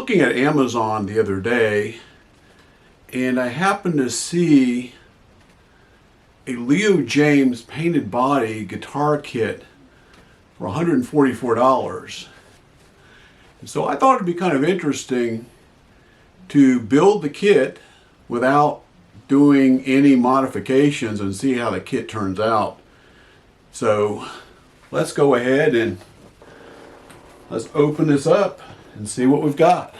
looking at Amazon the other day, and I happened to see a Jaymz painted body guitar kit for $144. And so I thought it'd be kind of interesting to build the kit without doing any modifications and see how the kit turns out. So let's go ahead and let's open this up and see what we've got.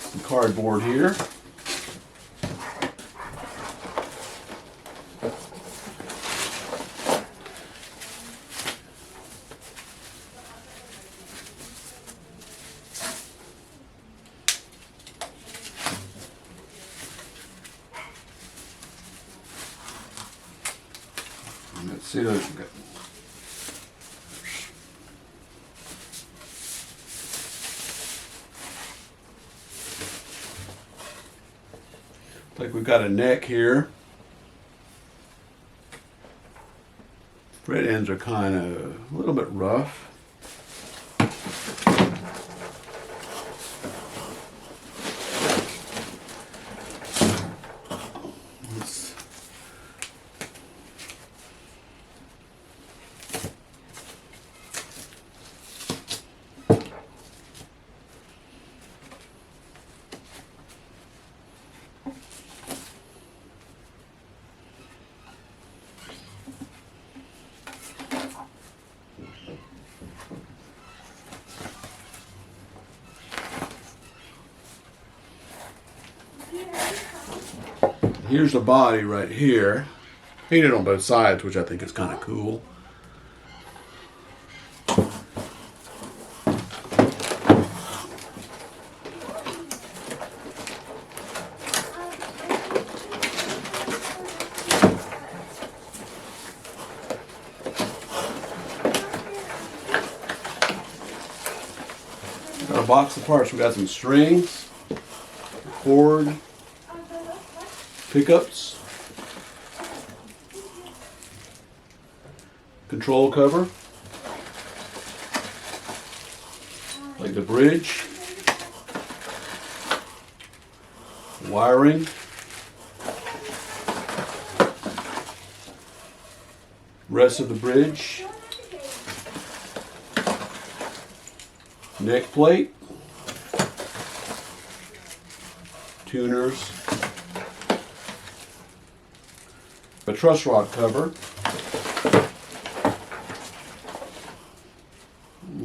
Some cardboard here. Let's see what we've got. Like we've got a neck here. Fret ends are kind of a little bit rough. Here's the body right here, painted on both sides, which I think is kind of cool. Got a box of parts. We got some strings, cord, pickups, control cover, like the bridge, wiring, rest of the bridge, neck plate, tuners, a truss rod cover.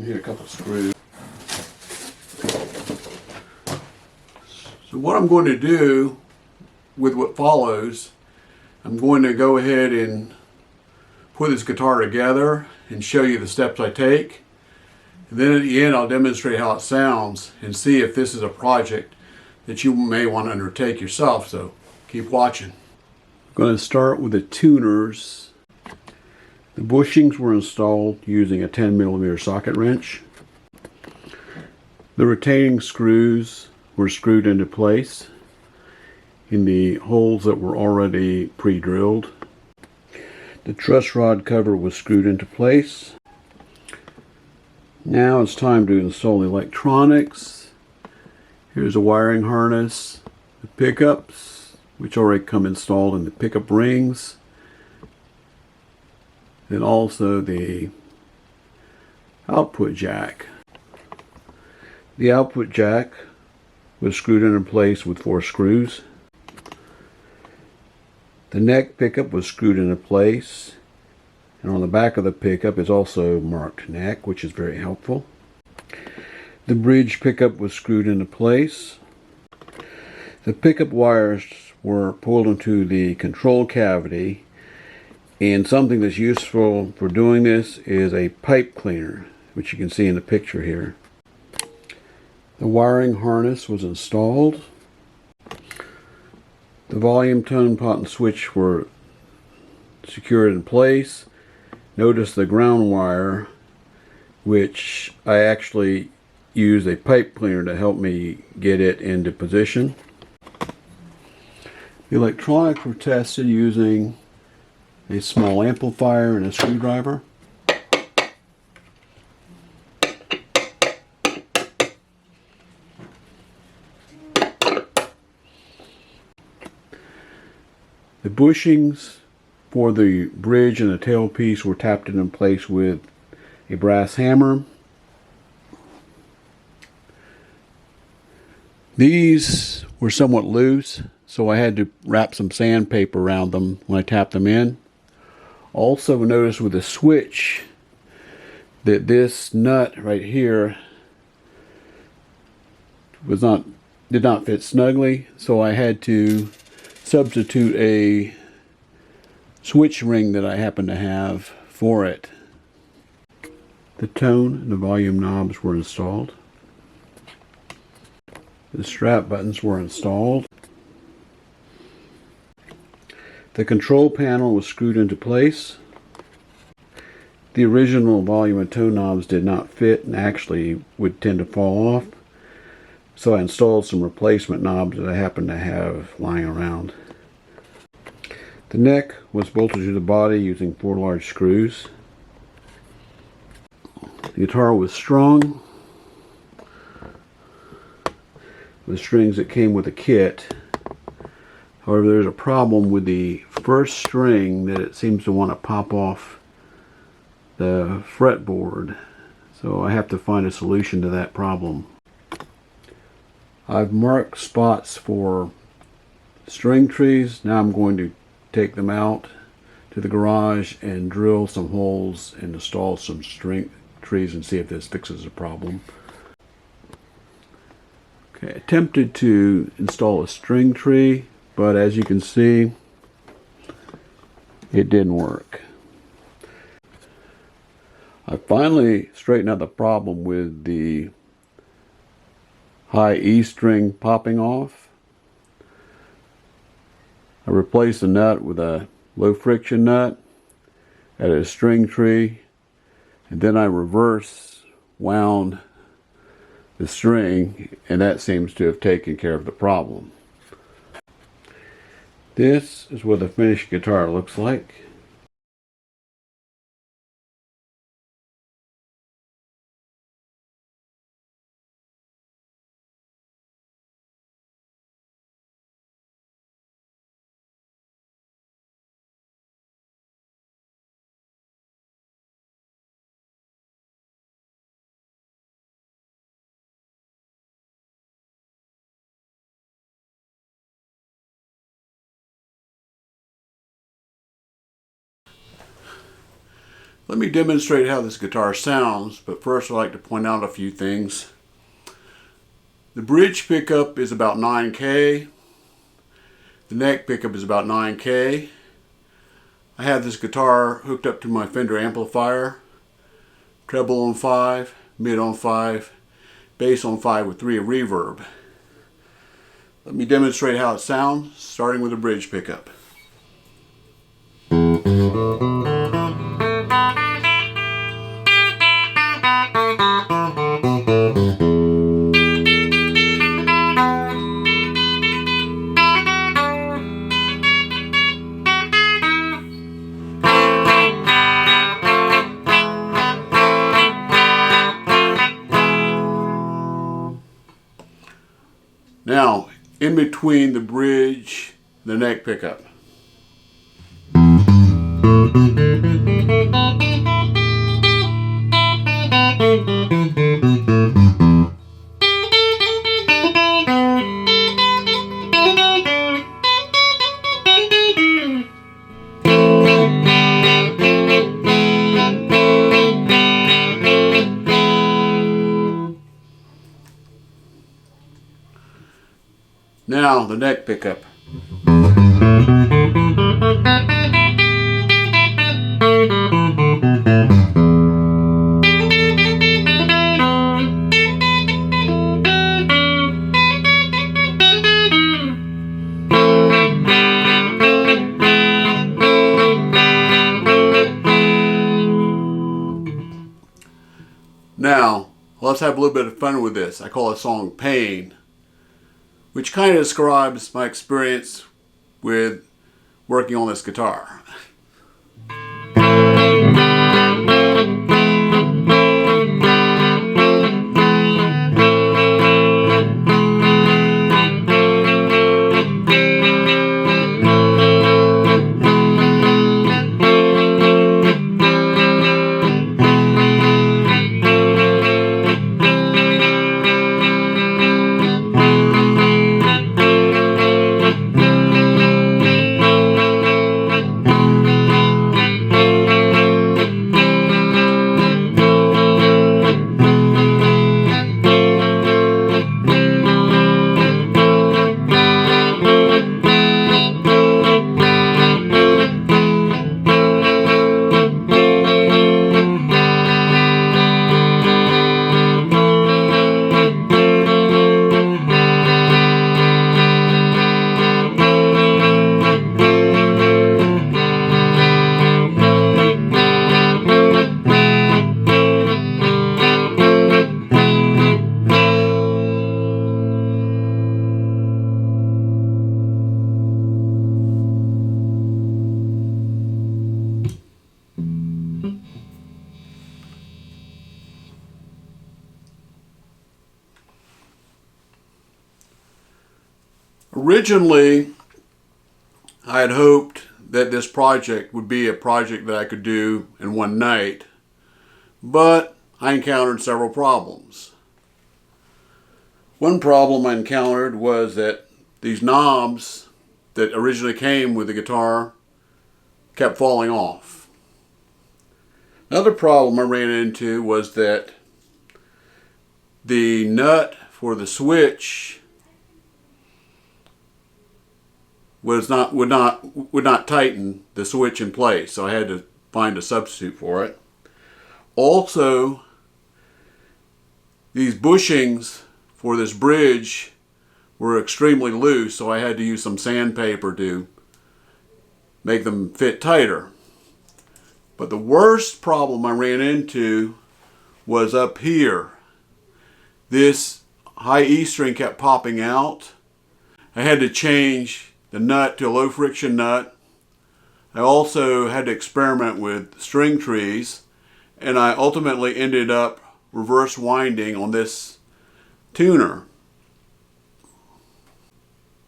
Hit a couple screws. So what I'm going to do with what follows, I'm going to go ahead and put this guitar together and show you the steps I take. And then at the end I'll demonstrate how it sounds and see if this is a project that you may want to undertake yourself. So keep watching. I'm going to start with the tuners. The bushings were installed using a 10mm socket wrench. The retaining screws were screwed into place in the holes that were already pre-drilled. The truss rod cover was screwed into place. Now it's time to install the electronics. Here's a wiring harness, the pickups, which already come installed in the pickup rings, and also the output jack. The output jack was screwed into place with 4 screws. The neck pickup was screwed into place, and on the back of the pickup is also marked neck, which is very helpful. The bridge pickup was screwed into place. The pickup wires were pulled into the control cavity, and something that's useful for doing this is a pipe cleaner, which you can see in the picture here. The wiring harness was installed. The volume, tone, pot, and switch were secured in place. Notice the ground wire, which I actually used a pipe cleaner to help me get it into position. The electronics were tested using a small amplifier and a screwdriver. The bushings for the bridge and the tailpiece were tapped in place with a brass hammer. These were somewhat loose, so I had to wrap some sandpaper around them when I tapped them in. Also notice with the switch that this nut right here did not fit snugly, so I had to substitute a switch ring that I happen to have for it. The tone and the volume knobs were installed. The strap buttons were installed. The control panel was screwed into place. The original volume and tone knobs did not fit and actually would tend to fall off, so I installed some replacement knobs that I happen to have lying around. The neck was bolted to the body using 4 large screws. The guitar was strung with strings that came with a kit. However, there's a problem with the first string that it seems to want to pop off the fretboard, so I have to find a solution to that problem. I've marked spots for string trees. Now I'm going to take them out to the garage and drill some holes and install some string trees and see if this fixes the problem. Okay, I attempted to install a string tree, but as you can see, it didn't work. I finally straightened out the problem with the high E string popping off. I replaced the nut with a low friction nut, added a string tree, and then I reverse wound the string, and that seems to have taken care of the problem. This is what the finished guitar looks like. Let me demonstrate how this guitar sounds, but first I'd like to point out a few things. The bridge pickup is about 9K. The neck pickup is about 9K. I have this guitar hooked up to my Fender amplifier. Treble on 5, mid on 5, bass on 5 with 3 of reverb. Let me demonstrate how it sounds, starting with the bridge pickup. Now, in between the bridge, the neck pickup. Now, the neck pickup. Now, let's have a little bit of fun with this. I call the song Pain, which kind of describes my experience with working on this guitar. Originally, I had hoped that this project would be a project that I could do in one night, but I encountered several problems. One problem I encountered was that these knobs that originally came with the guitar kept falling off. Another problem I ran into was that the nut for the switch would not tighten the switch in place, so I had to find a substitute for it. Also, these bushings for this bridge were extremely loose, so I had to use some sandpaper to make them fit tighter. But the worst problem I ran into was up here. This high E string kept popping out. I had to change the nut to a low friction nut. I also had to experiment with string trees, and I ultimately ended up reverse winding on this tuner.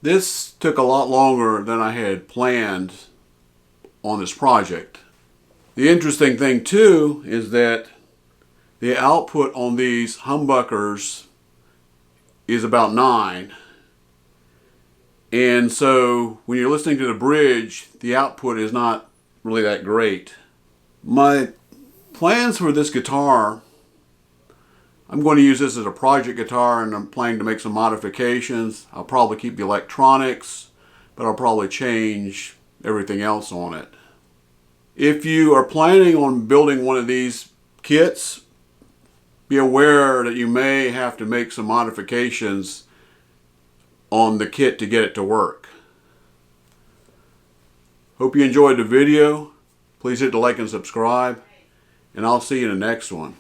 This took a lot longer than I had planned on this project. The interesting thing too is that the output on these humbuckers is about 9. And so when you're listening to the bridge, the output is not really that great. My plans for this guitar, I'm going to use this as a project guitar, and I'm planning to make some modifications. I'll probably keep the electronics, but I'll probably change everything else on it. If you are planning on building one of these kits, be aware that you may have to make some modifications on the kit to get it to work. Hope you enjoyed the video. Please hit the like and subscribe, and I'll see you in the next one.